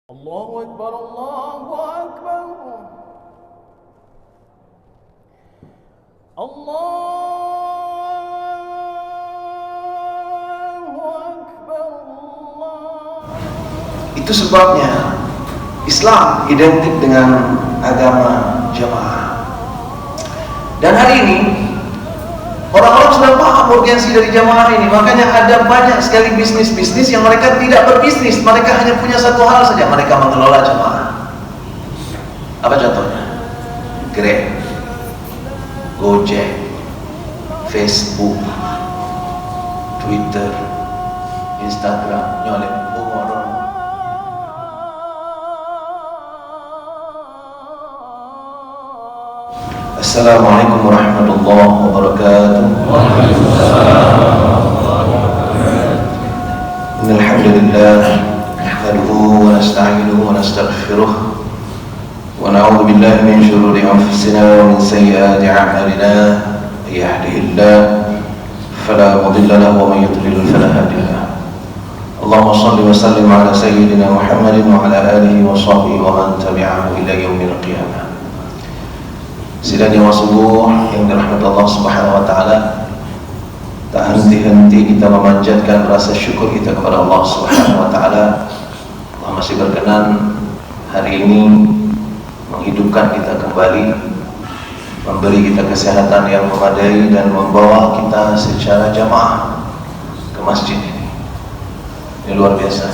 Allahu Akbar, Allahu Akbar. Allahu Akbar, Itu sebabnya Islam identik dengan agama jamaah. Dan hari ini orang-orang sudah paham urgensi dari jamaah ini. Makanya ada banyak sekali bisnis-bisnis yang mereka tidak berbisnis, mereka hanya punya satu hal saja, mereka mengelola jamaah. Apa contohnya? Grab, Gojek, Facebook, Twitter, Instagram, nyolek orang. Assalamualaikum warahmatullahi wabarakatuh. Innal hamdalillah nahmaduhu wa nasta'inuhu wa nastaghfiruh wa na'udzu billahi min shururi anfusina wa min sayyiati a'malina. May yahdihillahu fala mudilla lahu wa may yudlil fala hadiya lahu. Allahumma shalli wa sallim ala sayyidina Muhammadin wa ala alihi wa sahbihi wa man tabi'ahu ila yaumil qiyamah. Sidang yang subuh yang dirahmati Allah Subhanahu wa taala, tak henti-henti kita memanjatkan rasa syukur kita kepada Allah Subhanahu wa taala. Allah masih berkenan hari ini menghidupkan kita kembali, memberi kita kesehatan yang memadai dan membawa kita secara jamaah ke masjid ini. Ini luar biasa.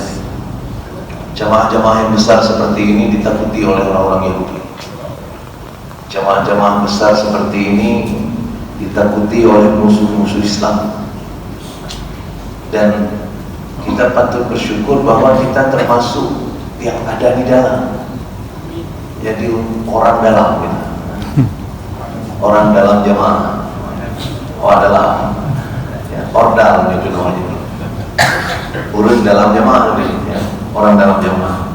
Jamaah-jamaah yang besar seperti ini ditakuti oleh orang-orang Yahudi. Jamaah-jamaah besar seperti ini ditakuti oleh musuh-musuh Islam. Dan kita patut bersyukur bahwa kita termasuk yang ada di dalam. Jadi orang dalam gitu. Orang dalam jamaah. Adalah ya, ordal itu namanya. Urus dalam jamaah ya. Orang dalam jamaah.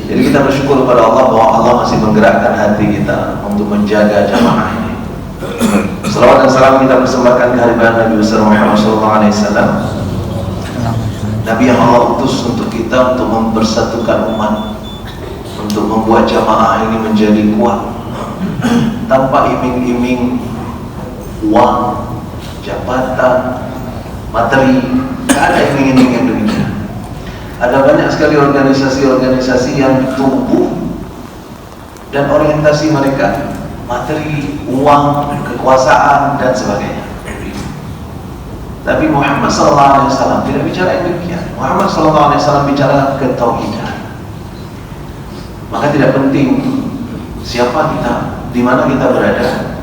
Jadi kita bersyukur kepada Allah bahwa Allah masih menggerakkan hati kita untuk menjaga jamaah ini. Salawat dan salam kita persembahkan kehadiran Nabi besar Muhammad SAW, Nabi yang Allah utus untuk kita untuk mempersatukan umat, untuk membuat jamaah ini menjadi kuat tanpa iming-iming uang, jabatan, materi. Tidak ada iming-iming yang demikian. Ada banyak sekali organisasi-organisasi yang tumbuh dan orientasi mereka materi, uang, kekuasaan dan sebagainya. Tapi Muhammad SAW tidak bicara yang demikian. Muhammad SAW bicara ketauhidan. Maka tidak penting siapa kita, di mana kita berada,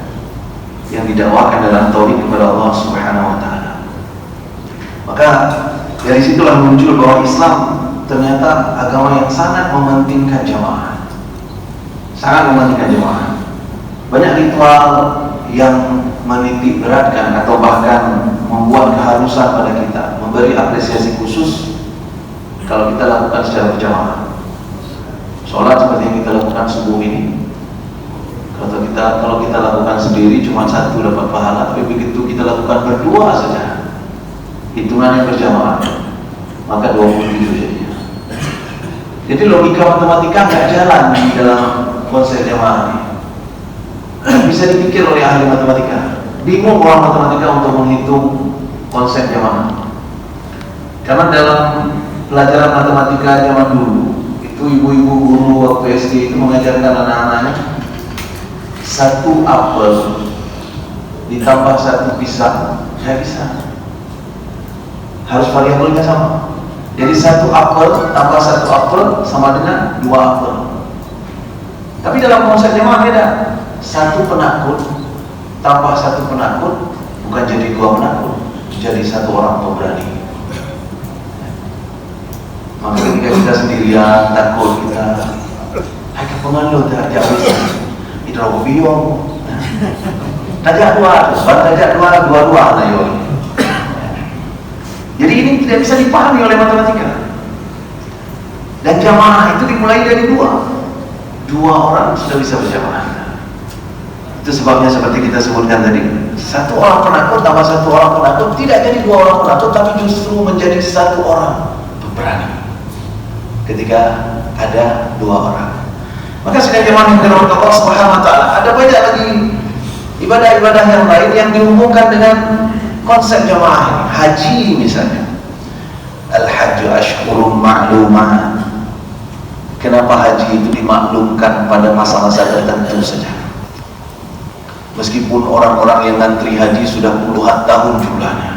yang didakwakan dalam tauhid kepada Allah Subhanahu wa taala. Maka dari situlah muncul bahwa Islam ternyata agama yang sangat mementingkan jamaah. Sangat mementingkan jamaah. Banyak ritual yang menitik beratkan atau bahkan membuat keharusan pada kita, memberi apresiasi khusus kalau kita lakukan secara berjamaah. Sholat seperti yang kita lakukan subuh ini, kalau kita lakukan sendiri cuma satu dapat pahala, tapi begitu kita lakukan berdua saja, hitungan yang berjamaah, maka 27 jadinya. Jadi logika matematika nggak jalan di dalam konsep jamaah ini. Bisa dipikir oleh ahli matematika. Bingung orang matematika untuk menghitung konsep jamaah. Karena dalam pelajaran matematika zaman dulu, itu ibu-ibu guru waktu SD itu mengajarkan anak-anaknya satu apel ditambah satu pisang, nggak bisa. Harus variabelnya sama. Jadi satu apel tambah satu apel sama dengan dua apel. Tapi dalam konsep jamaah beda. Satu penakut tambah satu penakut bukan jadi dua penakut, jadi satu orang pemberani. Maka ketika kita sendirian takut, kita agak pengalut tajak bisa hidrobiom tajak dua nah yo. Jadi ini tidak bisa dipahami oleh matematika. Dan jamaah itu dimulai dari dua orang sudah bisa berjamaah. Itu sebabnya seperti kita sebutkan tadi, satu orang penakut tambah satu orang penakut tidak jadi dua orang penakut, tapi justru menjadi satu orang pemberani. ketika ada 2 orang. Maka sidang jemaah yang dirahmati Allah Subhanahu wa taala, ada banyak lagi ibadah-ibadah yang lain yang dihubungkan dengan konsep jemaah ini. Haji misalnya. Al-hajju ashhurun ma'lumat. Kenapa haji itu dimaklumkan pada masa-masa tertentu saja? Meskipun orang-orang yang ngantri haji sudah puluhan tahun jumlahnya.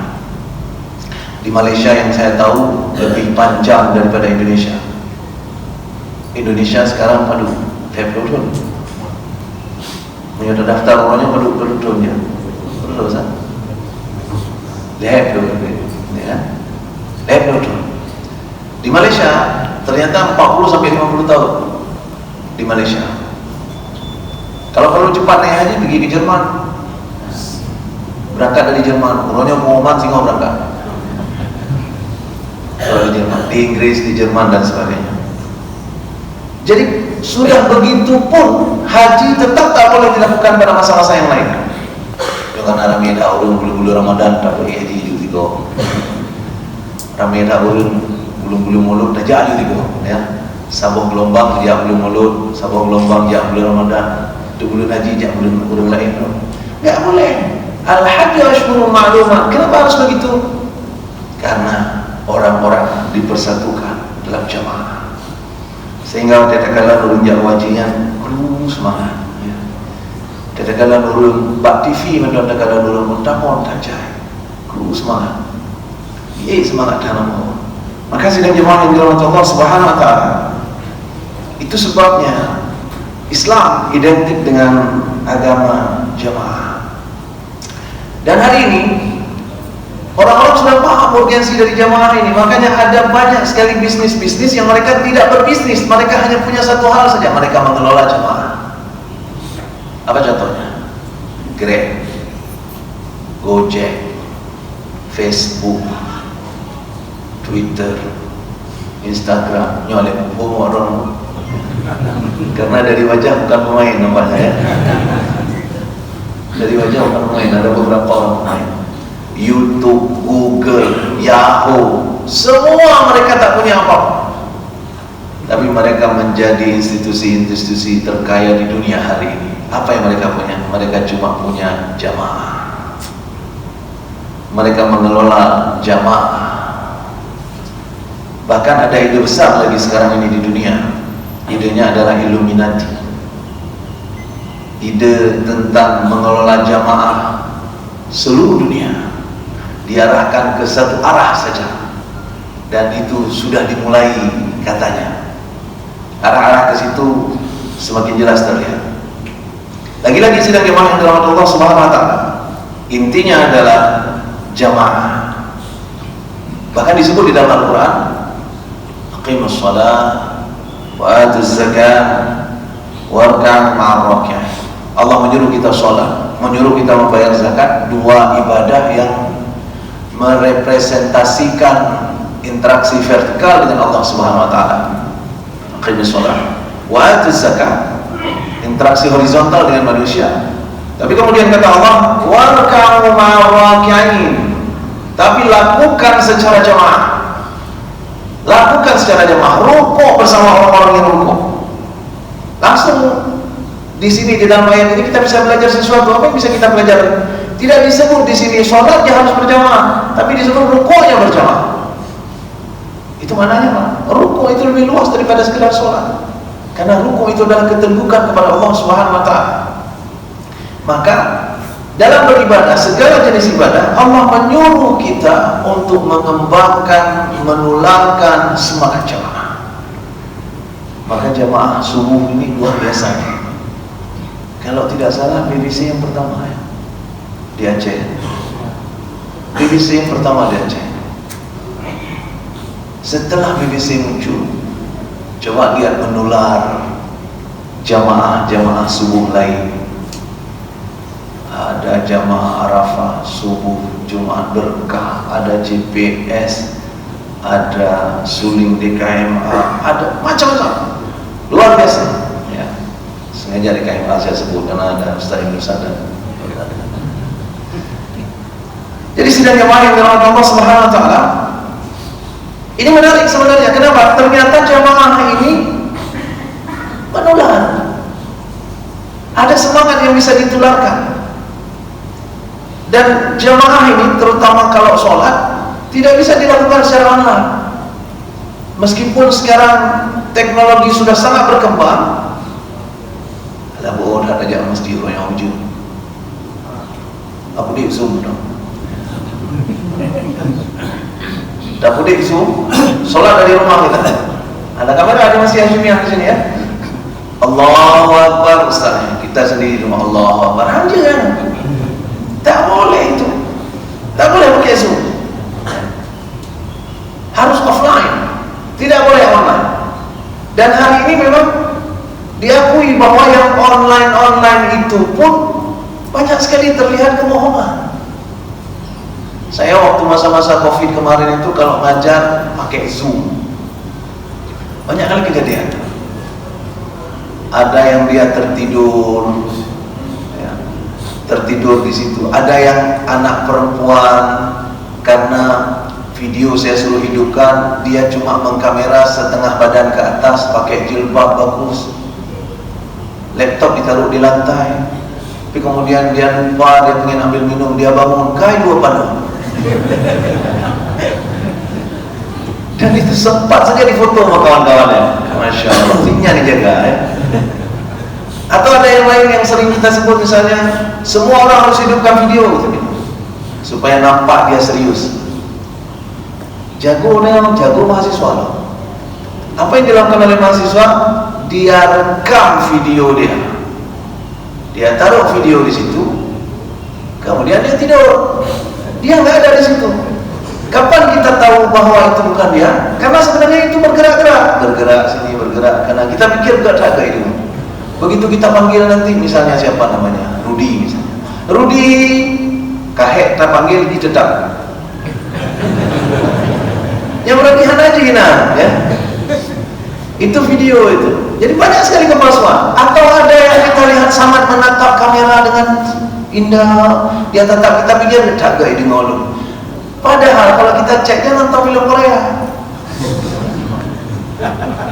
Di Malaysia yang saya tahu lebih panjang daripada Indonesia. Indonesia sekarang padu Februari. Punya daftar orangnya padu dia. Terus kan? Di Malaysia ternyata 40 sampai 50 tahun di Malaysia. Kalau perlu cepat naik haji pergi ke Jerman. Berangkat dari Jerman, umurnya Muhammad singo berangkat. Kalau di Jerman, di Inggris, di Jerman dan sebagainya. Jadi sudah begitu pun haji tetap tak boleh dilakukan pada masa-masa yang lain. Jangan ramai dah urun bulu-bulu Ramadan tak boleh haji juga. Ramai dah urun bulu-bulu mulut dah jadi juga. Ya, sabuk gelombang dia bulu mulut, sabuk gelombang dia bulu Ramadan. Itu bulan haji dia bulan lain. Tak boleh. Al-hajju ashhurun ma'lumat. Kenapa harus begitu? Karena orang-orang dipersatukan dalam jamaah. Sehingga tatkala nurun jawajingan semangat. Ya. Tatkala nurun bak TV macam tatkala nurun muntamon tajai. Semangat. Semangat dalam Allah. Maka sidang jemaah yang dirahmati Allah Subhanahu wa taala. Itu sebabnya Islam identik dengan agama jamaah. Dan hari ini orang-orang sudah paham urgensi dari jamaah ini. Makanya ada banyak sekali bisnis-bisnis yang mereka tidak berbisnis. Mereka hanya punya satu hal saja, mereka mengelola jamaah. Apa contohnya? Grab, Gojek, Facebook, Twitter, Instagram, nyolek orang. Karena dari wajah bukan pemain nampaknya ya. Dari wajah bukan pemain, ada beberapa orang pemain. YouTube, Google, Yahoo, semua mereka tak punya apa-apa. Tapi mereka menjadi institusi-institusi terkaya di dunia hari ini. Apa yang mereka punya? Mereka cuma punya jamaah. Mereka mengelola jamaah. Bahkan ada ide besar lagi sekarang ini di dunia. Idenya adalah Illuminati. Ide tentang mengelola jamaah seluruh dunia diarahkan ke satu arah saja, dan itu sudah dimulai katanya. Arah-arah ke situ semakin jelas terlihat. Lagi-lagi sidang jamaah yang dirahmati Allah Subhanahu wa taala, intinya adalah jamaah. Bahkan disebut di dalam Al-Quran, aqimus shalah wa atuz zakat warka'u ma'ar raki'in. Allah menyuruh kita sholat, menyuruh kita membayar zakat, dua ibadah yang merepresentasikan interaksi vertikal dengan Allah Subhanahu wa taala. Aqimus shalah wa atuz zakat, interaksi horizontal dengan manusia. Tapi kemudian kata Allah, warka'u ma'ar raki'in, tapi lakukan secara jamaah. Lakukan secara jamaah, rukuk bersama orang-orang yang rukuk. Langsung di sini di dalam ayat ini kita bisa belajar sesuatu. Apa yang bisa kita pelajari? Tidak disebut di sini sholatnya harus berjamaah, tapi disebut rukuknya berjamaah. Itu mananya Pak? Rukuk itu lebih luas daripada sekedar sholat. Karena rukuk itu adalah keterbukaan kepada Allah Subhanahu wa taala. Maka dalam beribadah, segala jenis ibadah, Allah menyuruh kita untuk mengembangkan, menularkan semangat jamaah. Maka jamaah subuh ini luar biasa. Kalau tidak salah BBC yang pertama ya, di Aceh. BBC yang pertama di Aceh. Setelah BBC muncul, coba lihat menular jamaah-jamaah subuh lain. Ada jamaah Arafah subuh, Jumat berkah, ada GPS, ada suling DKMA, ada macam-macam, luar biasa. Ya, sengaja DKMA saya sebut karena ada Ustaz Ibnu Sadar. Jadi sidang jamaah yang dirahmati Allah Subhanahu wa taala, Ini menarik sebenarnya. Kenapa? Ternyata jamaah ini menular. Ada semangat yang bisa ditularkan. Dan jamaah ini terutama kalau sholat tidak bisa dilakukan secara online. Meskipun sekarang teknologi sudah sangat berkembang. Ada bohong ada jamaah masjid orang yang wujud. Aku di Zoom dong. Dapur di Zoom, sholat dari rumah kita. Ada kamera, ada masih Hashimiyah di sini ya. Allahu Akbar, Ustaz. Kita sendiri di rumah Allahu Akbar. Jangan. Tak boleh itu. Tak boleh pakai Zoom. Harus offline. Tidak boleh online. Dan hari ini memang diakui bahwa yang online itu pun banyak sekali terlihat kebohongan. Saya waktu masa-masa Covid kemarin itu kalau ngajar pakai Zoom, banyak kali kejadian. Ada yang dia tertidur, ya, tertidur di situ. Ada yang anak perempuan karena video saya suruh hidupkan, dia cuma mengkamera setengah badan ke atas, pakai jilbab bagus. Laptop ditaruh di lantai. Tapi kemudian dia lupa, dia ingin ambil minum, dia bangun, kai dua padu. Dan itu sempat saja difoto sama kawan-kawannya. Masya Allah, tingginya dijaga ya. Atau ada yang lain yang sering kita sebut misalnya, semua orang harus hidupkan video gitu, supaya nampak dia serius. Jago mahasiswa loh. Apa yang dilakukan oleh mahasiswa? Dia rekam video dia. Dia taruh video di situ, kemudian dia tidur. Dia nggak ada di situ. Kapan kita tahu bahwa itu bukan dia? Karena sebenarnya itu bergerak sini, bergerak. Karena kita pikir nggak ada itu. Begitu kita panggil nanti, misalnya siapa namanya, Rudi misalnya. Rudi, kahek kita panggil ditetap. Yang berlebihan aja ya. Itu video itu. Jadi banyak sekali kepalsuan. Atau ada yang kita lihat sangat menatap kamera dengan indah, dia tetap kita pikir jaga ini ngolong. Padahal kalau kita cek dia nonton film Korea.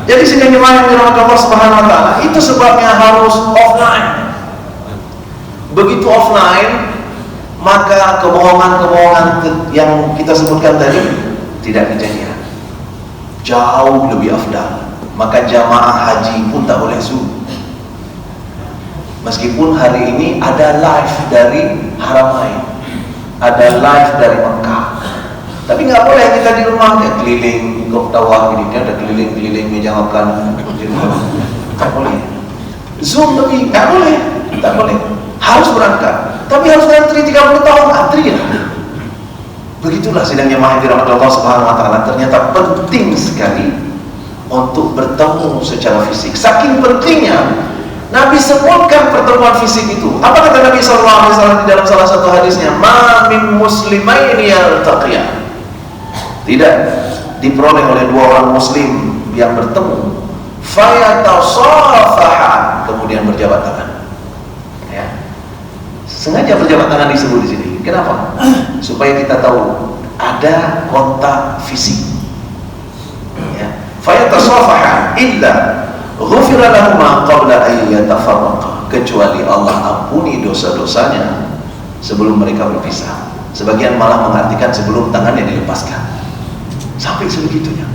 Jadi sidang jemaah yang dirahmati Allah Subhanahu wa taala, itu sebabnya harus offline. Begitu offline, maka kebohongan-kebohongan yang kita sebutkan tadi tidak kejadian. Jauh lebih afdal. Maka jamaah haji pun tak boleh Zoom. Meskipun hari ini ada live dari Haramain, ada live dari Mekah, tapi nggak boleh kita di rumah kayak keliling kok tawaf ini, dia ada keliling meja makan, tak boleh. Zoom lebih nggak boleh, tak boleh. Harus berangkat, tapi harus antri 30 tahun antri ya. Begitulah sidang jemaah dirahmati Allah Subhanahu wa taala. Ternyata penting sekali untuk bertemu secara fisik. Saking pentingnya Nabi sebutkan pertemuan fisik itu. Apa kata Nabi SAW di dalam salah satu hadisnya? Ma min muslimaini yaltaqiyan. Tidak diperoleh oleh dua orang muslim yang bertemu, fayatasafahan, kemudian berjabat tangan. Ya. Sengaja berjabat tangan disebut di sini. Kenapa? Supaya kita tahu ada kontak fisik. Ya. Fayatasafahan illa ghufira lahu ma qabla an yatafarraqa, kecuali Allah ampuni dosa-dosanya sebelum mereka berpisah. Sebagian malah mengartikan sebelum tangannya dilepaskan. Sampai sebegitunya.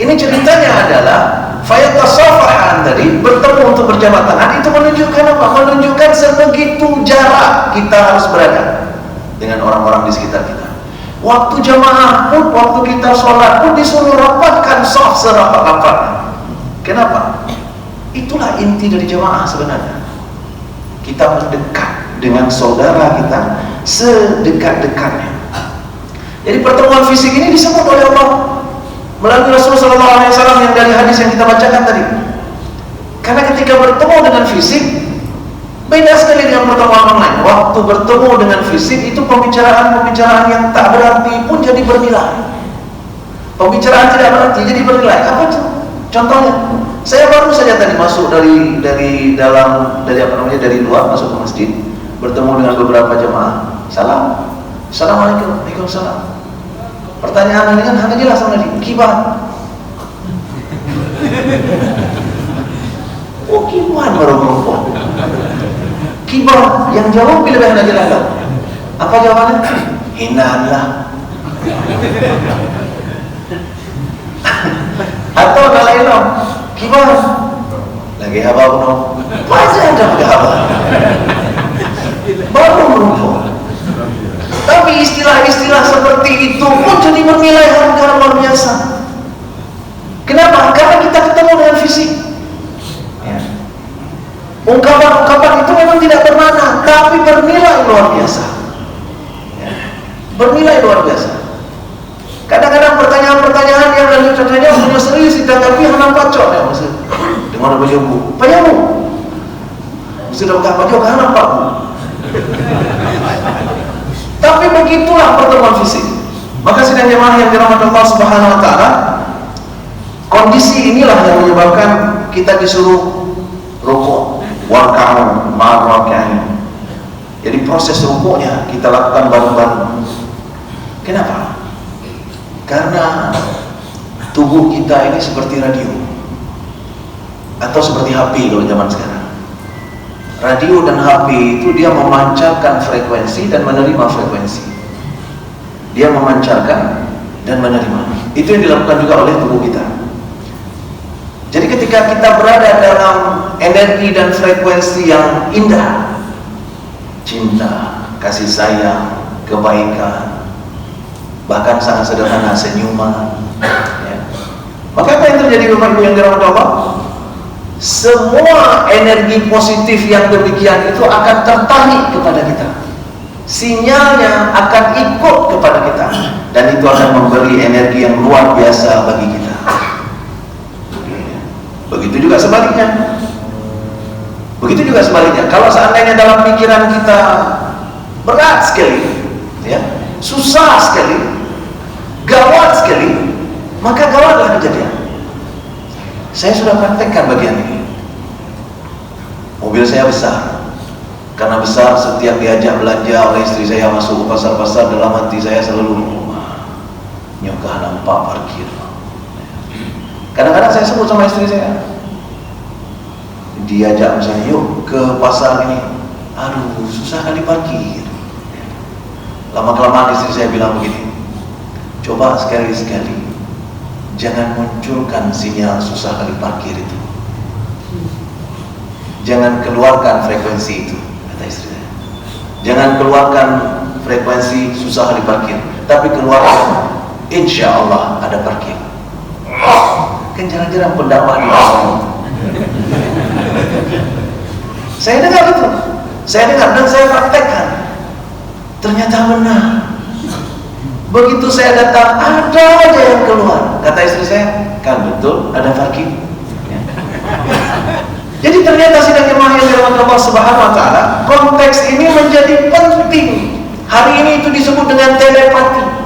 Ini ceritanya adalah fayatasafahan tadi, bertemu untuk berjabat tangan, itu menunjukkan apa? Menunjukkan sebegitu jarak kita harus berada dengan orang-orang di sekitar kita. Waktu jamaah pun, waktu kita sholat pun disuruh rapatkan saf serapat-rapatnya. Kenapa? Itulah inti dari jamaah sebenarnya. Kita mendekat dengan saudara kita sedekat-dekatnya. Jadi pertemuan fisik ini disebut oleh Allah melalui Rasulullah SAW yang dari hadis yang kita bacakan tadi. Karena ketika bertemu dengan fisik, beda sekali dengan pertemuan online. Waktu bertemu dengan fisik itu pembicaraan-pembicaraan yang tak berarti pun jadi bernilai. Pembicaraan tidak berarti jadi bernilai. Apa itu? Contohnya, saya baru saja tadi masuk dari luar masuk ke masjid, bertemu dengan beberapa jemaah. Salam, assalamualaikum, waalaikumsalam. Pertanyaan ini kan hanya jelas sama dia, kibar. Oh kibar baru perempuan. Kibar yang jawab lebih hanya jelas. Apa jawabannya? Hinaan. Atau lain dong, kibar. Lagi haba no. Pasti ada haba. Baru perempuan. Tapi istilah-istilah seperti itu pun jadi bernilai harga luar biasa. Kenapa? Karena kita ketemu dengan fisik. Ya. Ungkapan-ungkapan itu memang tidak bermakna, tapi bernilai luar biasa. Ya. Bernilai luar biasa. Kadang-kadang pertanyaan-pertanyaan yang lalu contohnya punya serius ditanggapi hanya pacok ya maksud. Dengan apa jawabu? Payamu. Sudah bukan pacok hanya apa? Tapi begitulah pertemuan fisik. Maka sidang jemaah yang dirahmati Allah Subhanahu wa taala, kondisi inilah yang menyebabkan kita disuruh rukuk, warka'u ma'ar raki'in. Jadi proses rukuknya kita lakukan bareng-bareng. Kenapa? Karena tubuh kita ini seperti radio atau seperti HP kalau zaman sekarang. Radio dan HP itu dia memancarkan frekuensi dan menerima frekuensi. Dia memancarkan dan menerima. Itu yang dilakukan juga oleh tubuh kita. Jadi ketika kita berada dalam energi dan frekuensi yang indah, cinta, kasih sayang, kebaikan, bahkan sangat sederhana senyuman, ya. Maka apa yang terjadi Bapak Ibu yang dirahmati Allah? Semua energi positif yang demikian itu akan tertarik kepada kita. Sinyalnya akan ikut kepada kita, dan itu akan memberi energi yang luar biasa bagi kita. Begitu juga sebaliknya. Begitu juga sebaliknya. Kalau seandainya dalam pikiran kita berat sekali, ya, susah sekali, gawat sekali, maka gawatlah kejadian. Saya sudah praktekkan bagian ini. Mobil saya besar. Karena besar, setiap diajak belanja oleh istri saya masuk ke pasar-pasar, dalam hati saya selalu nyokah nampak parkir. Kadang-kadang saya sebut sama istri saya, diajak misalnya, yuk ke pasar ini, aduh susah kali parkir. Lama-kelamaan istri saya bilang begini, coba sekali-sekali jangan munculkan sinyal susah kali parkir itu. Jangan keluarkan frekuensi itu, kata istri saya. Jangan keluarkan frekuensi susah kali parkir, tapi keluarkan insya Allah ada parkir. Kan jarang-jarang pendakwah di bawah. Saya dengar itu, saya dengar dan saya praktekkan. Ternyata benar. Begitu saya datang, ada aja yang keluar. Kata istri saya, kan betul ada parkir. Ya. Jadi ternyata sidang jemaah yang dirahmati Allah Subhanahu wa taala, konteks ini menjadi penting. Hari ini itu disebut dengan telepati.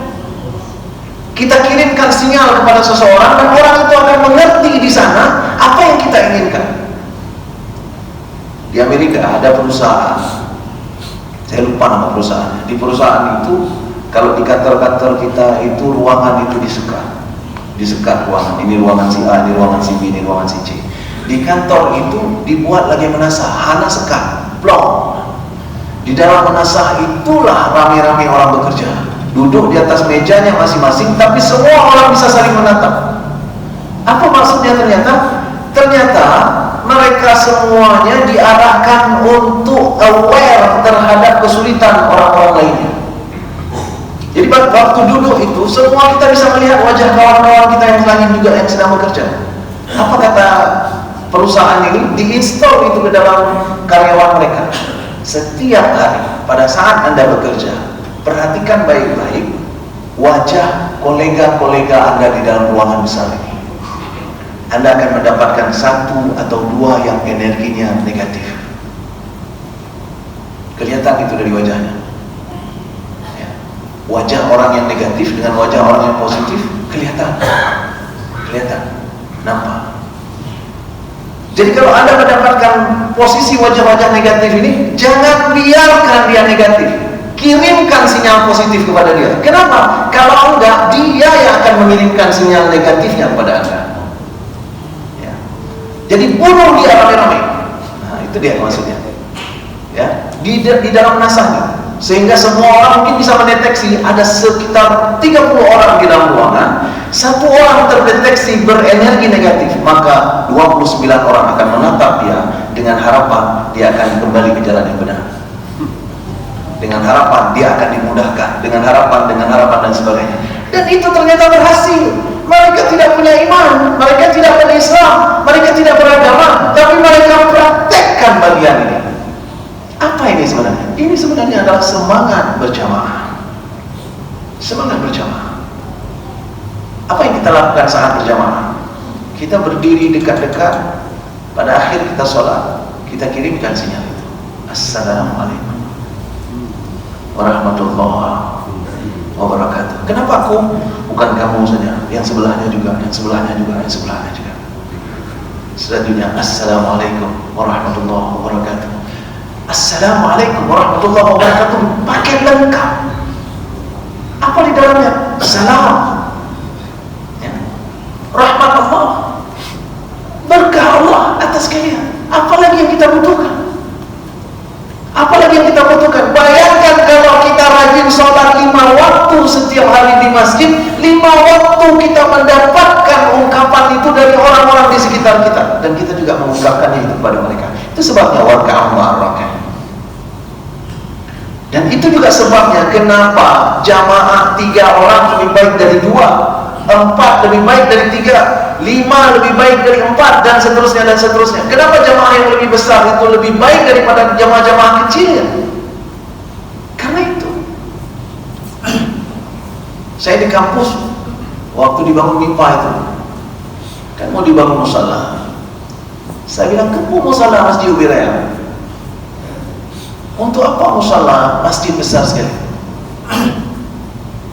Kita kirimkan sinyal kepada seseorang dan orang itu akan mengerti di sana apa yang kita inginkan. Di Amerika ada perusahaan, saya lupa nama perusahaannya. Di perusahaan itu, kalau di kantor-kantor kita itu ruangan itu disekat ruangan. Ini ruangan si A, ini ruangan si B, ini ruangan si C. Di kantor itu dibuat lagi menasah, hana sekat, blok. Di dalam menasah itulah rame-rame orang bekerja. Duduk di atas mejanya masing-masing, tapi semua orang bisa saling menatap. Apa maksudnya ternyata? Ternyata mereka semuanya diarahkan untuk aware terhadap kesulitan orang-orang lainnya. Jadi waktu duduk itu, semua kita bisa melihat wajah kawan-kawan kita yang lain juga yang sedang bekerja. Apa kata perusahaan ini? Diinstal itu ke dalam karyawan mereka. Setiap hari pada saat Anda bekerja, perhatikan baik-baik wajah kolega-kolega Anda di dalam ruangan besar ini. Anda akan mendapatkan satu atau dua yang energinya negatif. Kelihatan itu dari wajahnya. Ya. Wajah orang yang negatif dengan wajah orang yang positif kelihatan. Nampak. Jadi kalau Anda mendapatkan posisi wajah-wajah negatif ini, jangan biarkan dia negatif. kirimkan sinyal positif kepada dia. Kenapa? Kalau enggak, dia yang akan mengirimkan sinyal negatifnya kepada Anda. Ya. Jadi bunuh dia rame-rame. Nah, itu dia maksudnya. Ya, di dalam nasahnya. Sehingga semua orang mungkin bisa mendeteksi ada sekitar 30 orang di dalam ruangan. Satu orang terdeteksi berenergi negatif, maka 29 orang akan menatap dia dengan harapan dia akan kembali ke jalan yang benar. Dengan harapan dia akan dimudahkan, dengan harapan dan sebagainya. Dan itu ternyata berhasil. Mereka tidak punya iman, mereka tidak berislam, mereka tidak beragama, tapi mereka praktekkan bagian ini. Apa ini sebenarnya? Ini sebenarnya adalah semangat berjamaah. Semangat berjamaah. Apa yang kita lakukan saat berjamaah? Kita berdiri dekat-dekat, pada akhir kita sholat, kita kirimkan sinyal itu. Assalamualaikum warahmatullahi wabarakatuh. Kenapa aku? Bukan kamu saja, yang sebelahnya juga, yang sebelahnya juga, yang sebelahnya juga. Selanjutnya, Assalamualaikum warahmatullahi wabarakatuh. Assalamualaikum warahmatullahi wabarakatuh. Paket lengkap. Apa di dalamnya? Salam, ya. Rahmat Allah, berkah Allah atas kalian. Apalagi yang kita butuhkan? Apalagi yang kita butuhkan? Bayangkan kalau kita rajin sholat 5 waktu setiap hari di masjid, 5 waktu kita mendapatkan ungkapan itu dari orang-orang di sekitar kita, dan kita juga mengungkapkannya itu kepada mereka. Itu sebabnya warka'u ma'ar-raki'in. Dan itu juga sebabnya kenapa jamaah 3 orang lebih baik dari 2, 4 lebih baik dari 3, 5 lebih baik dari 4, dan seterusnya dan seterusnya. Kenapa jamaah yang lebih besar itu lebih baik daripada jamaah-jamaah kecil? Karena itu. Saya di kampus waktu dibangun MIPA itu, kan mau dibangun musala. Saya bilang, kamu musala Masjid Ubiraya. Untuk apa musala masjid besar sekali?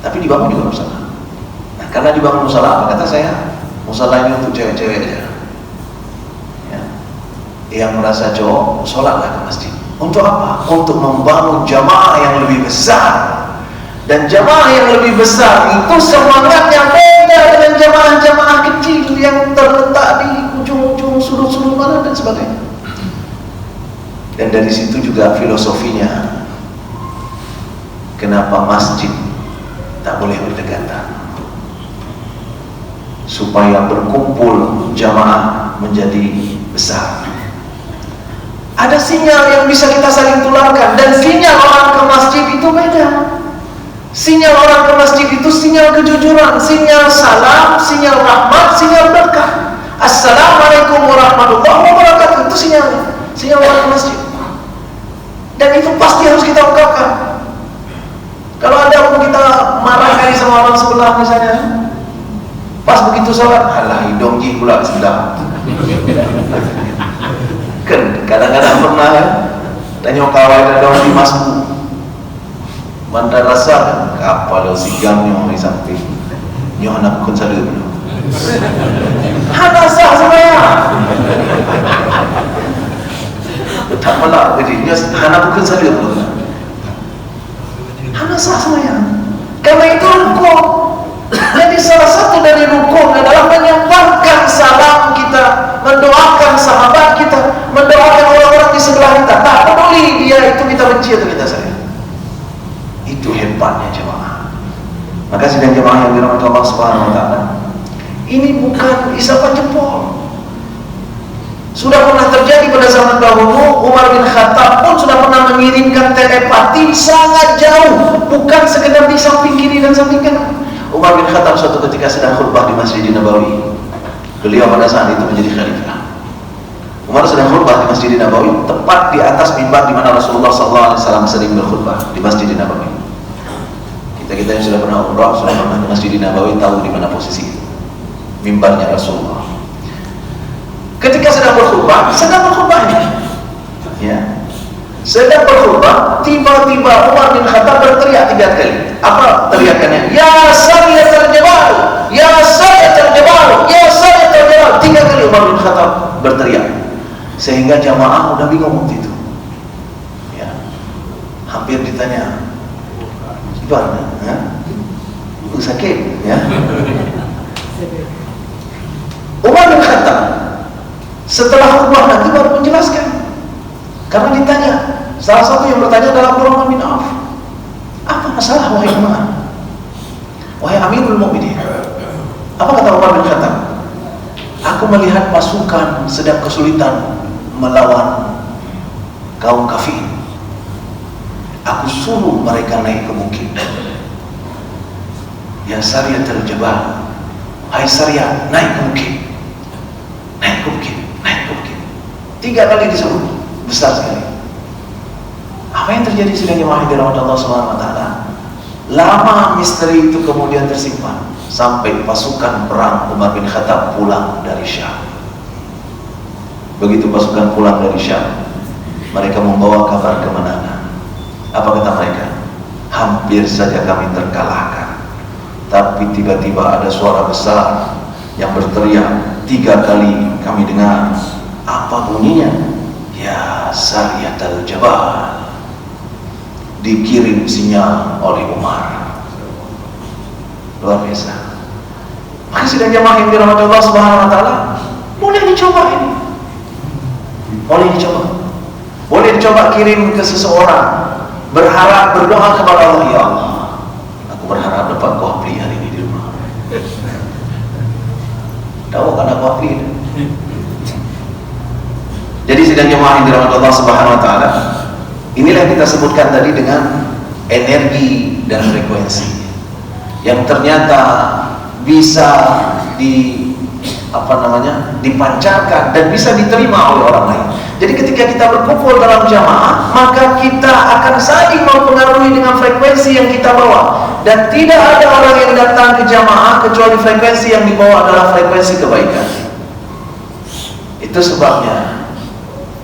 Tapi dibangun juga musala. Nah, karena dibangun musala, apa kata saya? Musala ini untuk cewek-cewek aja. Ya. Yang merasa cowok, sholatlah ke masjid. Untuk apa? Untuk membangun jamaah yang lebih besar. Dan jamaah yang lebih besar itu semangatnya beda dengan jamaah-jamaah kecil yang terletak di ujung-ujung sudut-sudut mana dan sebagainya. Dan dari situ juga filosofinya, kenapa masjid tak boleh berdekatan, supaya berkumpul jamaah menjadi besar. Ada sinyal yang bisa kita saling tularkan, dan sinyal orang ke masjid itu beda. Sinyal orang ke masjid itu sinyal kejujuran, sinyal salam, sinyal rahmat, sinyal berkah. Assalamualaikum warahmatullahi wabarakatuh. Itu sinyal orang ke masjid. Dan itu pasti harus kita ungkapkan. Kalau ada pun kita marah kali sama orang sebelah misalnya, pas begitu sholat, alah hidongji pula sebelah. Kan kadang-kadang pernah kan, tanya kawan ada di masku, mandar rasa kapal si gamnya di samping, nyoh anak kun salut. Hana sah semuanya. Tak malah jadi hana bukan saja hana sah semuanya. Karena itu rukuk. Jadi salah satu dari rukuk adalah menyampaikan salam kita, mendoakan sahabat kita, mendoakan orang-orang di sebelah kita. Tak peduli dia itu kita benci atau kita sayang. Itu hebatnya jemaah. Maka sidang jemaah yang dirahmati Allah Subhanahu wa taala, ini bukan isapan jempol. Sudah pernah terjadi pada zaman dahulu. Umar bin Khattab pun sudah pernah mengirimkan telepati sangat jauh, bukan sekedar di samping kiri dan samping kanan. Umar bin Khattab suatu ketika sedang khutbah di Masjid Nabawi. Beliau pada saat itu menjadi khalifah. Umar sedang khutbah di Masjid Nabawi, tepat di atas mimbar di mana Rasulullah SAW sering berkhutbah di Masjid Nabawi. Kita yang sudah pernah umrah, sudah pernah di Masjid Nabawi, tahu di mana posisi itu, mimbarnya Rasulullah. Ketika sedang berkhutbah ya, sedang berkhutbah, tiba-tiba Umar bin Khattab berteriak 3 kali. Apa teriakannya? Ya Sariyatul Jabal, ya Sariyatul Jabal, ya Sariyatul Jabal. 3 kali Umar bin Khattab berteriak, sehingga jamaah udah bingung waktu itu. Ya, hampir ditanya, Ibarat, ya? Sakit, ya. Umar bin Khattab setelah khutbah nanti baru menjelaskan, karena ditanya, salah satu yang bertanya adalah Abdurrahman bin Auf, apa masalah wahai Umar, wahai Amirul Mukminin? Apa kata Umar bin Khattab? Aku melihat pasukan sedang kesulitan melawan kaum kafir. Aku suruh mereka naik ke bukit. Ya Sariyatul Jabal, hai Sariyah, naik ke bukit. Naik ke bukit, naik ke bukit. 3 kali disebut, besar sekali. Apa yang terjadi sedang jemaah dirahmati Allah Subhanahu wa taala? Lama misteri itu kemudian tersimpan sampai pasukan perang Umar bin Khattab pulang dari Syam. Begitu pasukan pulang dari Syam, mereka membawa kabar kemenangan. Apa kata mereka? Hampir saja kami terkalahkan, tapi tiba-tiba ada suara besar yang berteriak 3 kali kami dengar. Apa bunyinya? Ya Sariyatul Jabal. Dikirim sinyal oleh Umar. Luar biasa. Maka sidang jamaah yang dirahmati Allah Subhanahu wa taala, boleh dicoba ini. Boleh dicoba. Boleh dicoba kirim ke seseorang, berharap, berdoa kepada Allah, ya Allah, aku berharap dapat kuapli hari ini di rumah. Tahu kan kuapli itu? Jadi sidang jamaah yang dirahmati Allah Subhanahu wa taala, inilah yang kita sebutkan tadi dengan energi dan frekuensi yang ternyata bisa dipancarkan dan bisa diterima oleh orang lain. Jadi ketika kita berkumpul dalam jamaah, maka kita akan saling mempengaruhi dengan frekuensi yang kita bawa, dan tidak ada orang yang datang ke jamaah kecuali frekuensi yang dibawa adalah frekuensi kebaikan. Itu sebabnya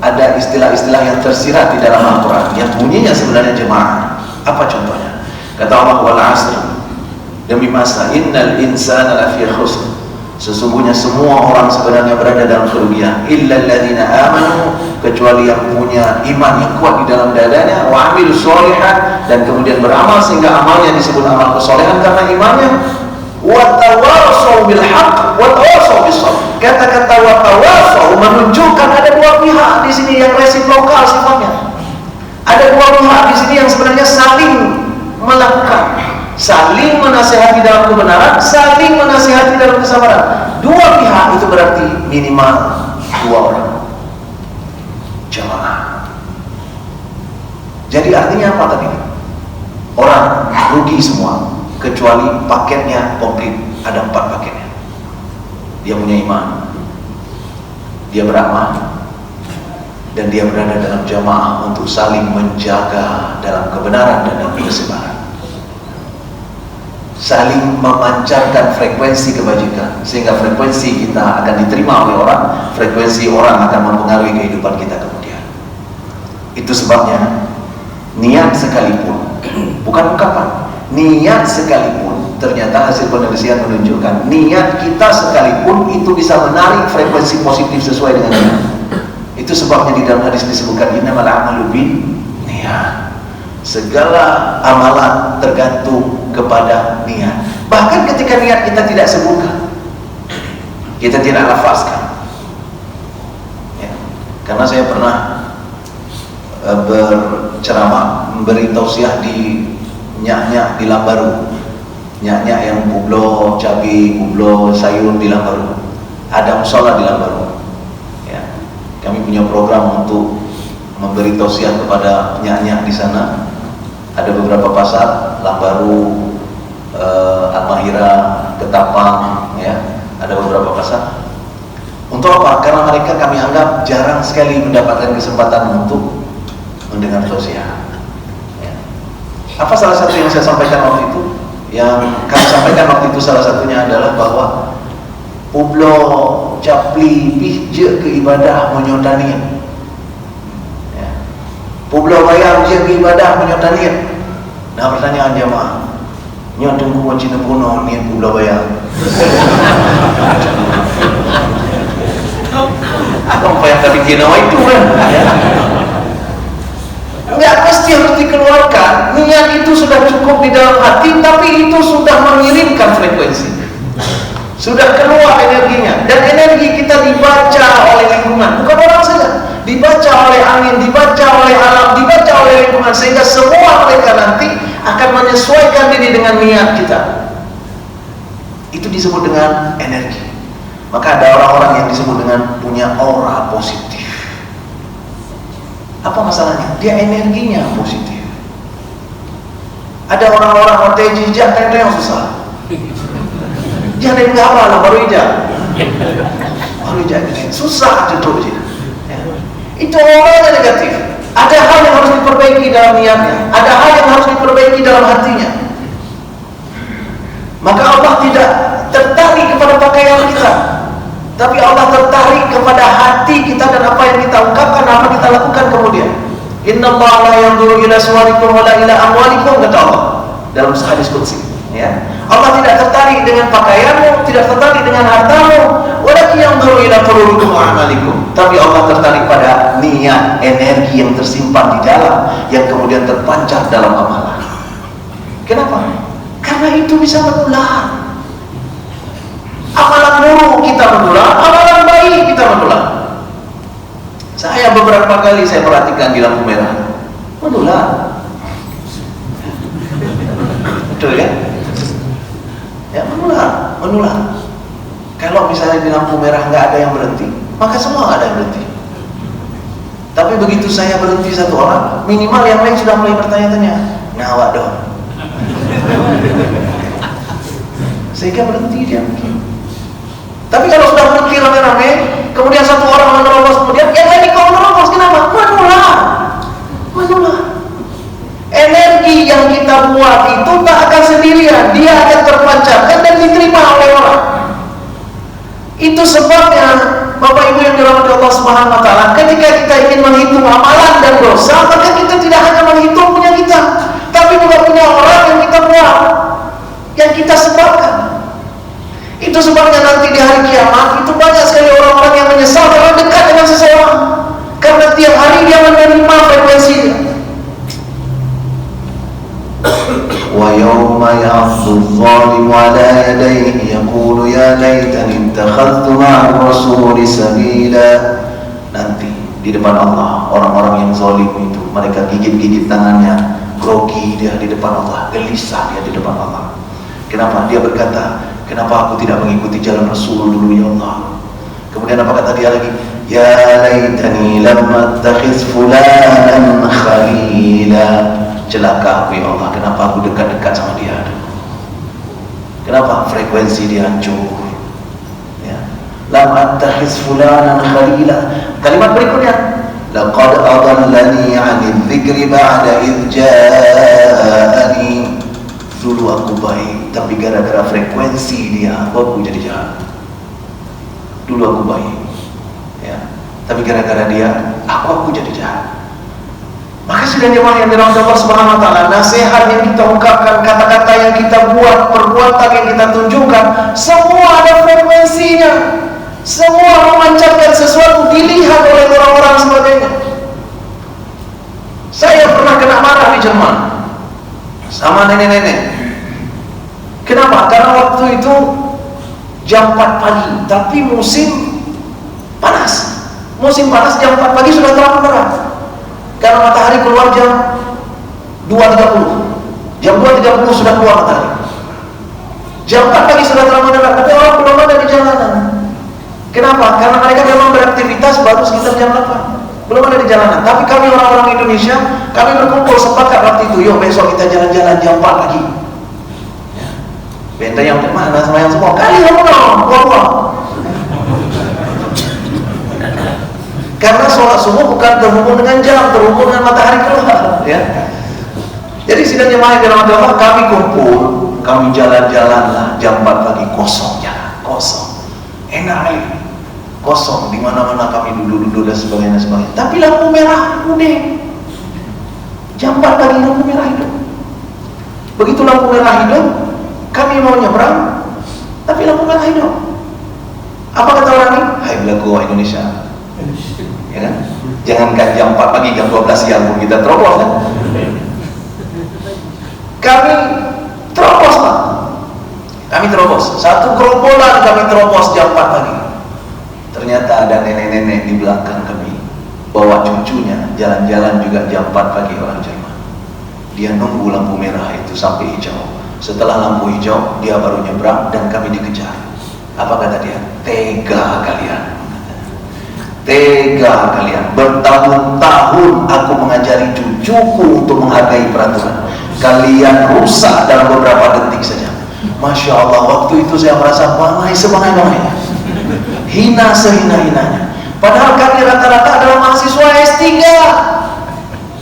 ada istilah-istilah yang tersirat di dalam Al-Quran yang bunyinya sebenarnya jemaah. Apa contohnya? Kata Allah, wal asr, demi masa, innal insana lafi khusr, sesungguhnya semua orang sebenarnya berada dalam kerugian, illa alladzina amanu, kecuali yang punya iman yang kuat di dalam dadanya, wa amilus sholihat, dan kemudian beramal sehingga amalnya disebut amal kesolehan karena imannya, wa tawassaw bil haqq wa tawassaw bis sabr. Kata-kata wa tawassaw menunjukkan ada 2 pihak di sini yang resiprokal sifatnya. Ada 2 pihak di sini yang sebenarnya saling melakukan, saling menasihati dalam kebenaran, saling menasihati dalam kesabaran. 2 pihak itu berarti minimal 2 orang jamaah. Jadi artinya apa tadi? Orang rugi semua kecuali paketnya komplit. Ada 4 paketnya. Dia punya iman, dia beramal, dan dia berada dalam jamaah untuk saling menjaga dalam kebenaran dan dalam kesebaran, saling memancarkan frekuensi kebajikan sehingga frekuensi kita akan diterima oleh orang, frekuensi orang akan mempengaruhi kehidupan kita kemudian. Itu sebabnya niat sekalipun, bukan ungkapan, niat sekalipun, ternyata hasil penelitian menunjukkan niat kita sekalipun itu bisa menarik frekuensi positif sesuai dengan niat. Itu sebabnya di dalam hadis disebutkan innamal a'malu binniyat. Segala amalan tergantung kepada niat. Bahkan ketika niat kita tidak sebutkan, kita tidak lafazkan, ya. Karena saya pernah berceramah, memberi tausiah di nyak-nyak di Lambaru, nyak-nyak yang kublo cabai, kublo sayur di Lambaru. Ada musola di Lambaru, ya. Kami punya program untuk memberi tausiah kepada nyak-nyak di sana. Ada beberapa pasar, Lambaru, Al-Mahira, Ketapang, ya. Ada beberapa pasar. Untuk apa? Karena mereka kami anggap jarang sekali mendapatkan kesempatan untuk mendengar tausiah. Ya. Apa salah satu yang saya sampaikan waktu itu? Yang kami sampaikan waktu itu salah satunya adalah bahwa Ublo capli pihje ke ibadah menyotani, ya. Ublo bayar je ke ibadah menyotani. Nah pertanyaan jamaah, nyoteng ku cina puno ni ublo bayar. Apa yang tadi kena itu kan? Ya. Enggak mesti harus dikeluarkan. niat itu sudah cukup di dalam hati, tapi itu sudah mengirimkan frekuensi, sudah keluar energinya. Dan energi kita dibaca oleh lingkungan, bukan orang saja, dibaca oleh angin, dibaca oleh alam, dibaca oleh lingkungan, sehingga semua mereka nanti akan menyesuaikan diri dengan niat kita. Itu disebut dengan energi. Maka ada orang-orang yang disebut dengan punya aura positif. Apa masalahnya? Dia energinya positif. Ada orang-orang OTG jangan yang susah. Jangan yang nggak apa lah baru ijak susah duduk aja. Itu orangnya negatif. Ada hal yang harus diperbaiki dalam niatnya. Ada hal yang harus diperbaiki dalam hatinya. Maka Allah tidak tertarik kepada pakaian kita, tapi Allah tertarik kepada hati kita dan apa yang kita ungkapkan, apa kita lakukan kemudian. Innallaha la yanzuru ila suwarikum wa la ila amwalikum, kata Allah dalam hadis qudsi, ya. Allah tidak tertarik dengan pakaianmu, tidak tertarik dengan hartamu, walakin yanzuru ila qulubikum wa a'malikum. Tapi Allah tertarik pada niat, energi yang tersimpan di dalam, yang kemudian terpancar dalam amalan. Kenapa? Karena itu bisa menular. Amalan buruk kita menular, amalan baik kita menular. Saya beberapa kali saya perhatikan di lampu merah, menular. Betul ya? Ya menular. Kalau misalnya di lampu merah nggak ada yang berhenti, maka semua nggak ada yang berhenti. Tapi begitu saya berhenti satu orang, minimal yang lain sudah mulai bertanya-tanya, ngawak dong. Sehingga berhenti dia mungkin. Tapi kalau sudah berhenti rame-rame, kemudian satu orang menerobos, kemudian yang lain kau menerobos, kenapa? Menular. Energi yang kita buat itu tak akan sendirian, dia akan terpancarkan dan diterima oleh orang. Itu sebabnya Bapak Ibu yang dirahmati Allah Subhanahu wa taala, ketika kita ingin menghitung amalan dan dosa, maka kita tidak hanya menghitung punya kita, tapi juga punya orang yang kita buat, yang kita sebabkan. Itu sebabnya nanti di hari kiamat itu banyak sekali orang-orang yang menyesal karena dekat dengan seseorang, karena tiap hari dia menerima frekuensinya. Wa yawma ya'addu adh-dhalimu 'ala yadayhi yaqulu ya laitani ittakhadhtu ma'a ar-rasuli sabila. Nanti di depan Allah orang-orang yang zalim itu, mereka gigit-gigit tangannya, grogi dia di depan Allah, gelisah dia di depan Allah. Kenapa? Dia berkata, kenapa aku tidak mengikuti jalan Rasul dulu ya Allah? Kemudian apa kata dia lagi? Ya laitani lam attakhiz fulanan khalila. Celaka aku ya Allah, kenapa aku dekat-dekat sama dia? Kenapa? Frekuensi dia hancur. Ya. Lam attakhiz fulanan khalila. Kalimat berikutnya, laqad adallani 'anil dzikri ba'da idh ja'ani. Dulu aku baik, tapi gara-gara frekuensi dia aku jadi jahat. Dulu aku baik, ya, tapi gara-gara dia aku jadi jahat. Maka sudah jemaah yang dirahmati Allah Subhanahu wa taala, nasihat yang kita ungkapkan, kata-kata yang kita buat, perbuatan yang kita tunjukkan, semua ada frekuensinya. Semua memancarkan sesuatu, dilihat oleh orang-orang sebagainya. Saya pernah kena marah di Jerman sama nenek-nenek. Kenapa? Karena waktu itu jam 4 pagi, tapi musim panas. Musim panas jam 4 pagi sudah terang benderang. Karena matahari keluar jam 2.30. Jam 2.30 sudah keluar matahari. Jam 4 pagi sudah terang benderang, tapi orang belum ada di jalanan. Kenapa? Karena mereka memang beraktivitas baru sekitar jam 8. Belum ada di jalanan. Tapi kami orang-orang Indonesia, kami berkumpul sepakat waktu itu, yuk besok kita jalan-jalan jam 4 pagi. Benteng yang mana sama yang semua kali kamu dong, karena sholat subuh bukan terhubung dengan jam, terhubung dengan matahari keluar, ya. Jadi sidang jemaah yang dirahmati Allah, kami kumpul, kami jalan-jalan lah jam 4 pagi, kosong jalan, kosong, enak kali, kosong, di mana-mana kami duduk-duduk dan sebagainya. Tapi lampu merah kuning, jam 4 pagi lampu merah hidup. Begitu lampu merah hidup, kami mau nyebrang, tapi lampu merah hidup. Apa kata orang ini? Hai belagu Indonesia, ya kan? Jangankan jam 4 pagi, jam 12 siang pun kita terobos kan? Kami terobos Pak. Kami terobos. Satu gerombolan kami terobos jam 4 pagi. Ternyata ada nenek-nenek di belakang kami, bawa cucunya jalan-jalan juga jam 4 pagi orang Jerman. Dia nunggu lampu merah itu sampai hijau. Setelah lampu hijau, dia baru nyebrang dan kami dikejar. Apa kata dia? Tega kalian. Tega kalian. Bertahun-tahun aku mengajari cucuku untuk menghargai peraturan. Kalian rusak dalam beberapa detik saja. Masya Allah, waktu itu saya merasa banggai sebanggai-banggainya, hina sehina-hinanya. Padahal kami rata-rata adalah mahasiswa S3.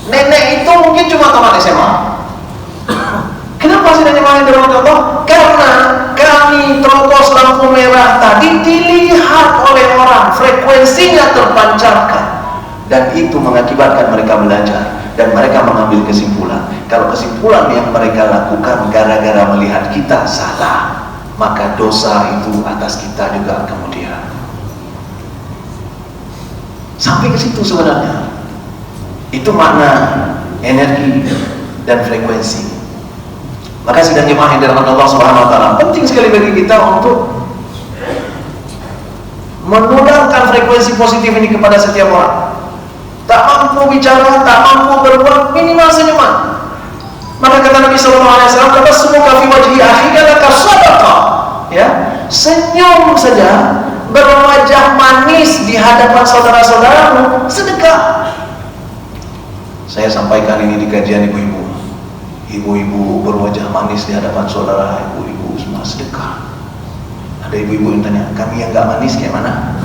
Nenek itu mungkin cuma tamat SMA. Kenapa sih nanya dalam Allah? Karena kami terobos lampu merah tadi dilihat oleh orang, frekuensinya terpancarkan, dan itu mengakibatkan mereka belajar dan mereka mengambil kesimpulan. Kalau kesimpulan yang mereka lakukan gara-gara melihat kita salah, maka dosa itu atas kita juga kemudian. Sampai ke situ sebenarnya. Itu makna energi dan frekuensi. Maka sidang jemaah yang dirahmati Allah Subhanahu wa taala, penting sekali bagi kita untuk menularkan frekuensi positif ini kepada setiap orang. Tak mampu bicara, tak mampu berbuat, minimal senyuman. Maka kata Nabi sallallahu alaihi wasallam, "Tabassumu fi wajhi akhika laka shadaqah." Ya, senyum saja, berwajah manis di hadapan saudara-saudaramu sedekah. Saya sampaikan ini di kajian ibu-ibu. Ibu-ibu berwajah manis di hadapan saudara, ibu-ibu semua sedekah. Ada ibu-ibu yang tanya, kami yang gak manis kayak mana?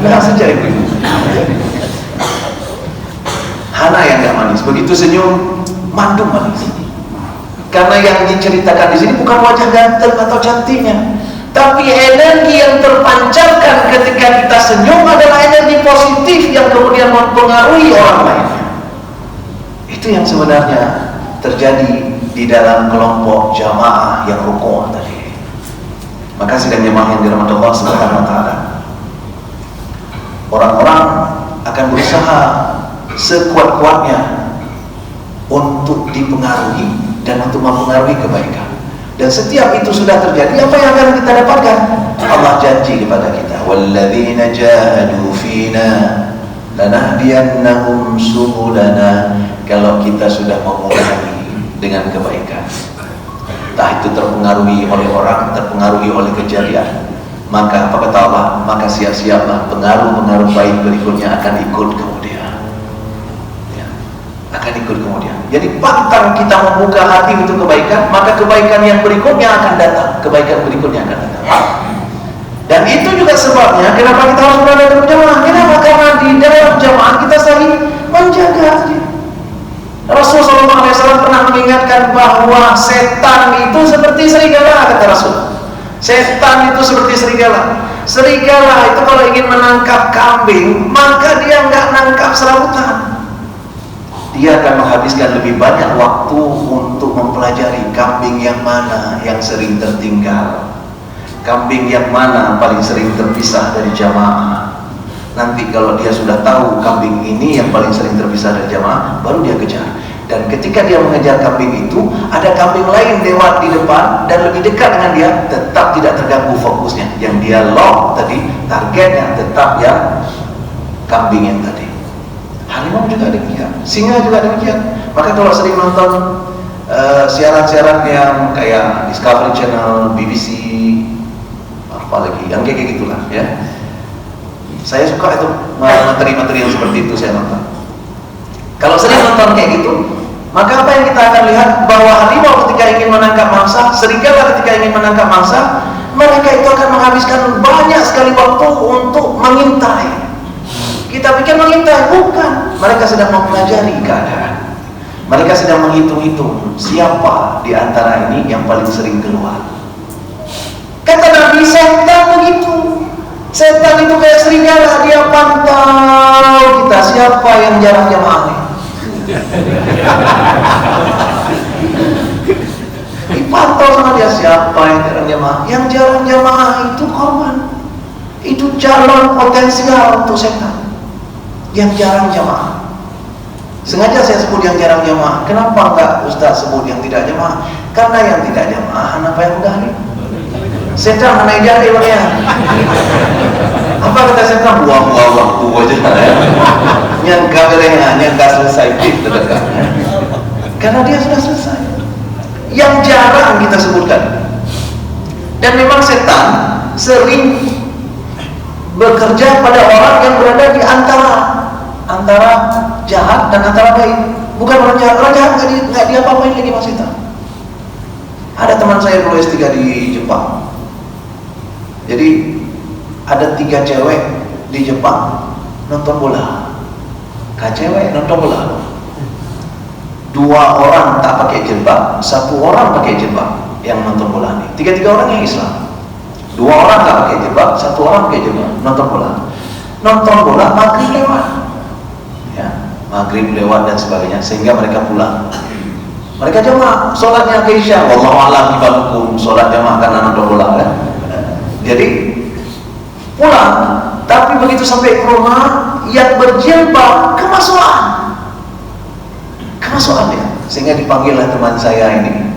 Nah saja ibu-ibu. Hana yang gak manis, begitu senyum, mandung manis. Karena yang diceritakan di sini bukan wajah ganteng atau cantiknya, tapi energi yang terpancarkan ketika kita senyum adalah energi positif yang kemudian mempengaruhi orang lain. Itu yang sebenarnya terjadi di dalam kelompok jamaah yang rukun tadi. Maka sidang jamaah yang dirahmati Allah Subhanahu wa taala, orang-orang akan berusaha sekuat-kuatnya untuk dipengaruhi dan untuk mempengaruhi kebaikan. Dan setiap itu sudah terjadi, apa yang akan kita dapatkan? Allah janji kepada kita, walladzina jahadu fina lanahdiyannahum subulana. Kalau kita sudah memulai dengan kebaikan, entah itu terpengaruhi oleh orang, terpengaruhi oleh kejadian, maka apa kata Allah? Maka siap-siaplah, pengaruh-pengaruh baik berikutnya akan ikut kemudian, ya, akan ikut kemudian. Jadi pantang kita membuka hati untuk kebaikan, maka kebaikan yang berikutnya akan datang, kebaikan berikutnya akan datang. Dan itu juga sebabnya kenapa kita harus berada dalam jamaah. Kenapa? Karena di dalam jamaah kita saling menjaga. Rasulullah SAW pernah mengingatkan bahwa setan itu seperti serigala, kata Rasul. Setan itu seperti serigala. Serigala itu kalau ingin menangkap kambing, maka dia nggak nangkap serabutan. Dia akan menghabiskan lebih banyak waktu untuk mempelajari kambing yang mana yang sering tertinggal, kambing yang mana paling sering terpisah dari jamaah. Nanti kalau dia sudah tahu kambing ini yang paling sering terpisah dari jamaah, baru dia kejar. Dan ketika dia mengejar kambing itu, ada kambing lain lewat di depan dan lebih dekat dengan dia, tetap tidak terganggu fokusnya. Yang dia lock tadi, targetnya tetap yang kambing yang tadi. Harimau juga demikian, singa juga demikian. Maka kalau sering nonton siaran-siaran yang kayak Discovery Channel, BBC, apalagi yang kayak gitulah ya, saya suka itu materi-materi yang seperti itu saya nonton. Kalau sering nonton kayak gitu, maka apa yang kita akan lihat? Bahwa harimau ketika ingin menangkap mangsa, serigala ketika ingin menangkap mangsa, mereka itu akan menghabiskan banyak sekali waktu untuk mengintai. Kita pikir mengintai, bukan. Mereka sedang mempelajari keadaan. Mereka sedang menghitung-hitung siapa di antara ini yang paling sering keluar. Kata Nabi, setan begitu. Setan itu kayak serigala, dia pantau kita siapa yang jarang jamaah. Dipantau sama dia, siapa yang jarang jamaah. Yang jarang jamaah itu korban, itu calon potensial untuk setan yang jarang jamaah. Sengaja saya sebut yang jarang jamaah. Kenapa enggak Ustaz sebut yang tidak jamaah? Karena yang tidak jamaah apa yang udah hari? Setan naik jari ya. Apa kata setan? Buang-buang waktu aja ya. Nyangka berengan, nyangka selesai terdekat. Karena dia sudah selesai. Yang jarang kita sebutkan. Dan memang setan sering bekerja pada orang yang berada di antara jahat dan antara baik. Bukan orang jahat nggak diapa-apain lagi Mas Setan. Ada teman saya dulu S3 di Jepang. Jadi ada 3 cewek di Jepang nonton bola. Cewek nonton bola. 2 orang tak pakai jilbab, 1 orang pakai jilbab yang nonton bola ini. 3 orang yang Islam. 2 orang tak pakai jilbab, 1 orang pakai jilbab nonton bola. Nonton bola maghrib lewat. Ya, maghrib lewat dan sebagainya sehingga mereka pulang. Mereka jamaah sholatnya ke Isya. Wallahu a'lam bibalukum, sholat jamaah karena nonton bola kan. Jadi pulang, tapi begitu sampai ke rumah yang berjilbab kemasukan ya, sehingga dipanggillah teman saya ini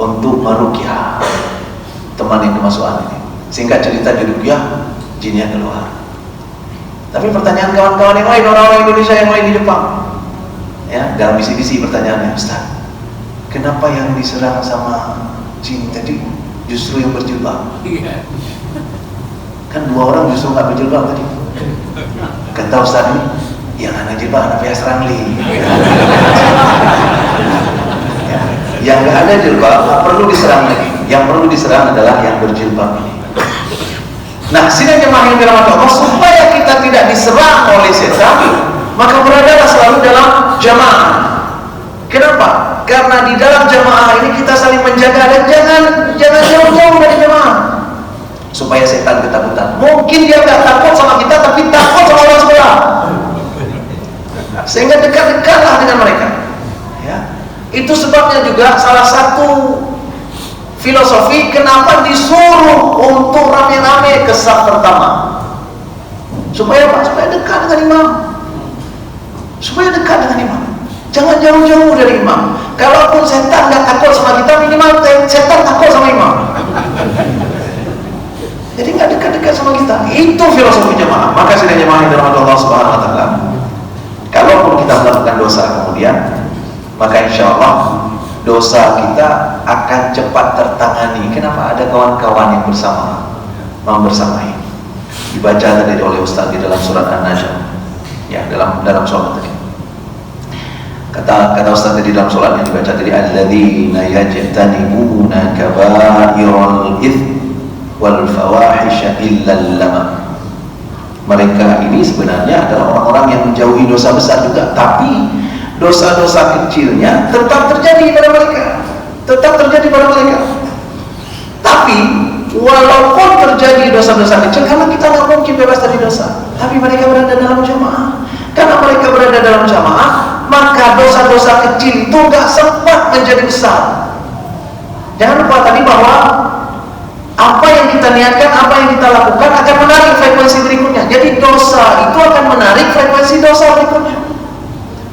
untuk meruqyah teman yang kemasukan ini. Singkat cerita diruqyah, jinnya keluar. Tapi pertanyaan kawan-kawan yang lain, orang-orang Indonesia yang lain di Jepang, ya, dalam misi-misi pertanyaannya, Ustaz, kenapa yang diserang sama jin tadi justru yang berjilbab? Kan 2 orang justru nggak berjilbab tadi. Kata Ustaz ini, yang anak jilbab anak pihak serang li. Ya, yang nggak ada jilbab nggak perlu diserang lagi. Yang perlu diserang adalah yang berjilbab ini. Nah, sini jemaah yang dirahmati Allah, supaya kita tidak diserang oleh setan, maka beradalah selalu dalam jamaah. Kenapa? Karena di dalam jamaah ini kita saling menjaga dan jangan jauh-jauh dari jamaah. Supaya setan ketakutan. Mungkin dia nggak takut sama kita, tapi takut sama orang sebelah. Sehingga dekat-dekatlah dengan mereka. Ya. Itu sebabnya juga salah satu filosofi kenapa disuruh untuk rame-rame ke saf pertama. Supaya apa? Supaya dekat dengan imam. Supaya dekat dengan imam. Jangan jauh-jauh dari imam. Kalaupun setan nggak takut sama kita, minimal setan takut sama imam. Jadi nggak dekat-dekat sama kita. Itu filosofi jamaah. Maka sudah jamaah yang dirahmati Allah Subhanahu Wa Taala. Kalaupun kita melakukan dosa kemudian, maka insya Allah dosa kita akan cepat tertangani. Kenapa? Ada kawan-kawan yang membersamai. Dibaca tadi oleh Ustaz di dalam surat An-Najm. Ya, dalam sholat tadi. Kata Ustaz tadi dalam sholat yang dibaca tadi, alladzina yajtanibuna kaba'iral itsm wal fawahisha illal lama. Mereka ini sebenarnya adalah orang-orang yang menjauhi dosa besar juga, tapi dosa-dosa kecilnya tetap terjadi pada mereka. Tapi walaupun terjadi dosa-dosa kecil, karena kita nggak mungkin bebas dari dosa, tapi mereka berada dalam jamaah. Karena mereka berada dalam jamaah, maka dosa-dosa kecil itu nggak sempat menjadi besar. Jangan lupa tadi bahwa apa yang kita niatkan, apa yang kita lakukan akan menarik frekuensi berikutnya. Jadi dosa itu akan menarik frekuensi dosa berikutnya.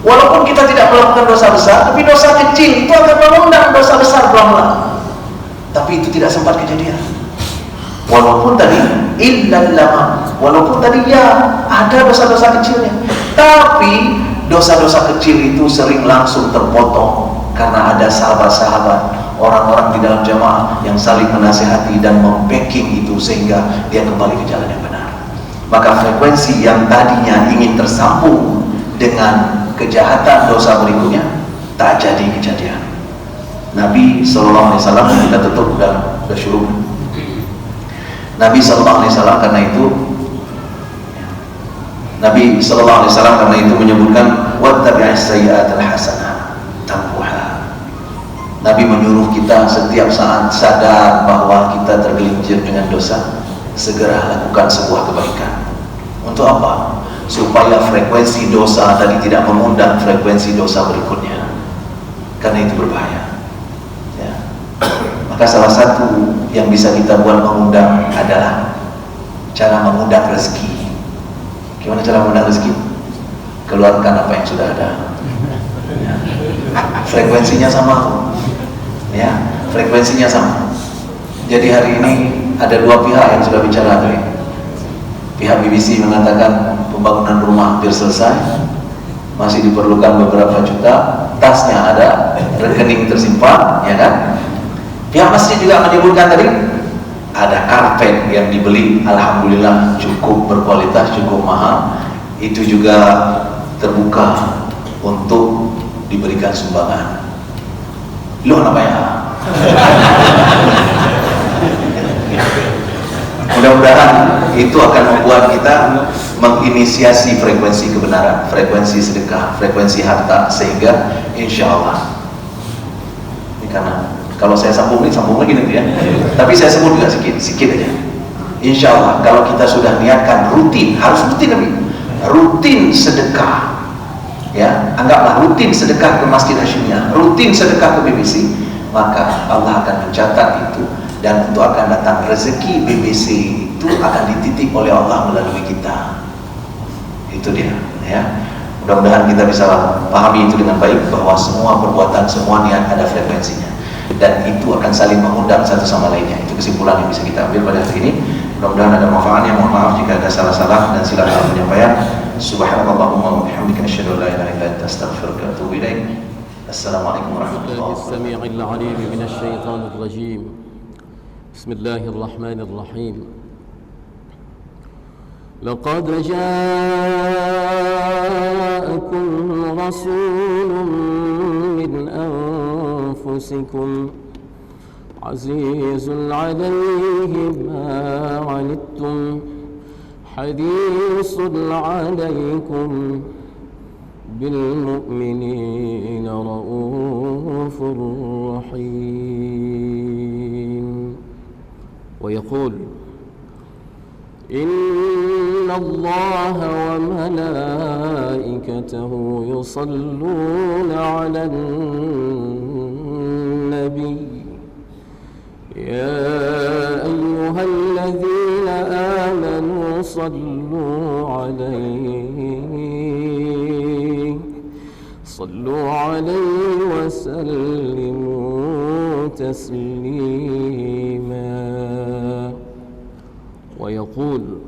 Walaupun kita tidak melakukan dosa besar, tapi dosa kecil itu akan mengundang dosa besar pelan-pelan. Tapi itu tidak sempat kejadian. Walaupun tadi illal lama, walaupun tadi ya ada dosa-dosa kecilnya, tapi dosa-dosa kecil itu sering langsung terpotong karena ada sahabat-sahabat, orang-orang di dalam jamaah yang saling menasihati dan membacking itu sehingga dia kembali ke jalan yang benar. Maka frekuensi yang tadinya ingin tersambung dengan kejahatan dosa berikutnya tak jadi kejadian. Nabi SAW, kita tutup dalam syuruk. Nabi SAW karena itu menyebutkan wattabi'is sayyi'atal hasanah tamhuha. Nabi menyuruh kita setiap saat sadar bahwa kita tergelincir dengan dosa, segera lakukan sebuah kebaikan. Untuk apa? Supaya frekuensi dosa tadi tidak mengundang frekuensi dosa berikutnya, karena itu berbahaya. Ya. Maka salah satu yang bisa kita buat mengundang adalah cara mengundang rezeki. Gimana cara mengundang rezeki? Keluarkan apa yang sudah ada. frekuensinya sama tuh. Ya, frekuensinya sama. Jadi hari ini ada dua pihak yang sudah bicara tadi. Pihak BBC mengatakan pembangunan rumah hampir selesai, masih diperlukan beberapa juta, tasnya ada, rekening tersimpan, ya kan? Pihak masjid juga menyebutkan tadi ada karpet yang dibeli, alhamdulillah cukup berkualitas, cukup mahal, itu juga terbuka untuk diberikan sumbangan. Lu namanya? Mudah-mudahan itu akan membuat kita menginisiasi frekuensi kebenaran, frekuensi sedekah, frekuensi harta, sehingga insya Allah ini karena kalau saya sambung lagi nanti ya, tapi saya sebut juga sedikit aja. Insya Allah kalau kita sudah niatkan rutin, harus rutin lebih, rutin sedekah, ya anggaplah rutin sedekah ke Masjid Hasyimiyah, rutin sedekah ke BBC, maka Allah akan mencatat itu, dan untuk akan datang rezeki BBC itu akan dititik oleh Allah melalui kita. Itu dia, ya. Mudah-mudahan kita bisa pahami itu dengan baik, bahwa semua perbuatan, semua niat ada frekuensinya, dan itu akan saling mengundang satu sama lainnya. Itu kesimpulan yang bisa kita ambil pada hari ini. Mudah-mudahan ada manfaatnya. Mohon maaf jika ada salah-salah dan silap dalam penyampaian. Subhanallahumma wa bihamdika asyhadu an la ilaha illa anta astaghfiruka wa atubu ilaik. Assalamualaikum warahmatullahi wabarakatuh. بسم الله الرحمن الرحيم. لقد جاءكم رسول من أنفسكم عزيز عليه ما عنتم حريص عليكم بالمؤمنين رؤوف رحيم. ويقول إن الله وملائكته يصلون على النبي يا أيها الذين آمنوا صلوا عليه وسلموا تسليما. ويقول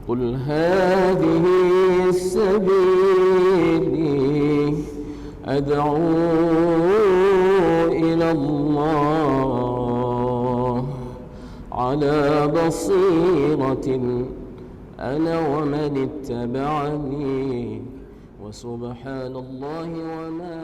قل هذه سبيلي أدعو إلى الله على بصيرة أنا ومن اتبعني وسبحان الله وما